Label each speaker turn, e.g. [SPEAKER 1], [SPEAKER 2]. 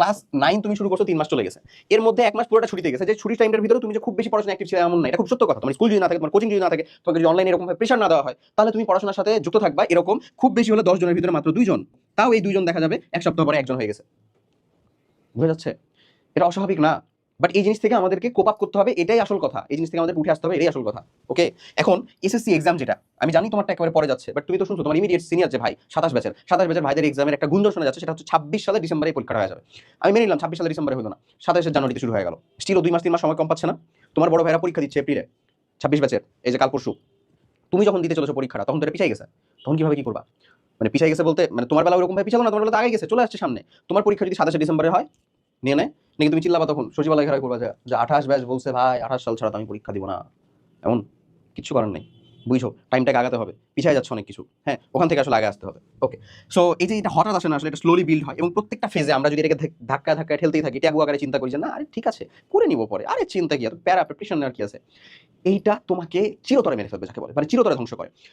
[SPEAKER 1] Class 9 তুমি শুরু করছো 3 মাস চলে গেছে, এর মধ্যে 1 মাস পুরোটা ছুটিতে গেছে, যে ছুটির টাইমটার ভিতরে তুমি যে খুব বেশি পড়াশোনা অ্যাক্টিভ ছিল এমন না, এটা খুব সত্য কথা। তোমার স্কুল যদি না থাকে, তোমার কোচিং যদি না থাকে, তোমাকে যদি অনলাইনে এরকম প্রেশার না দেওয়া হয়, তাহলে তুমি পড়াশোনার সাথে যুক্ত থাকবা এরকম খুব বেশি হলে 10 জনের ভিতরে মাত্র 2 জন, তাও এই 2 জন দেখা যাবে এক সপ্তাহ পরে একজন হয়ে গেছে। বুঝা যাচ্ছে? এটা অস্বাভাবিক না। বাট এই জিনিস থেকে আমাদেরকে কোপ আপ করতে হবে, এটাই আসল কথা। এই জিনিস থেকে আমাদের উঠে আসতে হবে, এটাই আসল কথা। ওকে, এখন এসএসসি এক্সাম যেটা, আমি জানি তোমারটা একেবারে পরে যাচ্ছে, বাট তুমি তো শুনছো তোমার ইমিডিয়েট সিনিয়র যে ভাই 27 ব্যাচের ভাইদের এক্সামের একটা গুঞ্জন শোনা যাচ্ছে, সেটা হচ্ছে 26 সালে ডিসেম্বরে পরীক্ষাটা হয়ে যাবে। আমি মেনে নিলাম 26 সালে ডিসেম্বরে হলো না, 27 জানুয়ারিতে শুরু হয়ে গেল, স্টিলও 2 মাস 3 মাস সময় কম পাচ্ছে না? তোমার বড় ভাইরা পরীক্ষা দিচ্ছে এপ্রিলে, 26 ব্যাচের, এই যে কাল পরশু। তুমি যখন দিতে চলেছো পরীক্ষাটা, তখন তো এটা পিছাই গেছে। তখন কিভাবে কি করবা? মানে পিছাই গেছে বলতে মানে তোমার বেলা ওরকম ভাবে পিছালো না, তোমার বেলা তো আগে গেছে, চলে আসছে সামনে। তোমার পরীক্ষা যদি 27 ডিসেম্বরে হয়, নিয়ে নেয় নাকি তুমি চিল্লাবা তখন সচিবালয় ঘেরাও করবা যে 28 ব্যাচ বলছে ভাই 28 সাল ছাড়া তো আমি পরীক্ষা দিব না? এমন কিচ্ছু করার নেই। বুঝছো, টাইমটাকে আগাতে হবে, পিছায় যাচ্ছে অনেক কিছু। হ্যাঁ, ওখান থেকে আসলে আগে আসতে হবে। ওকে, সো এই যে এটা হঠাৎ আসে না, আসলে এটা স্লোলি বিল্ড হয়, এবং প্রত্যেকটা ফেজে আমরা যদি এটাকে ধাক্কা ধাক্কা ঠেলতেই থাকি, ট্যাবু আকারে চিন্তা করি যে না আরে ঠিক আছে করে নিব পরে, আরে চিন্তা কি, এত প্যারা প্রিপারেশন আর কি আছে, এইটা তোমাকে চিরতরে মেরে ফেলবে, যাকে বলে মানে চিরতরে ধ্বংস করে।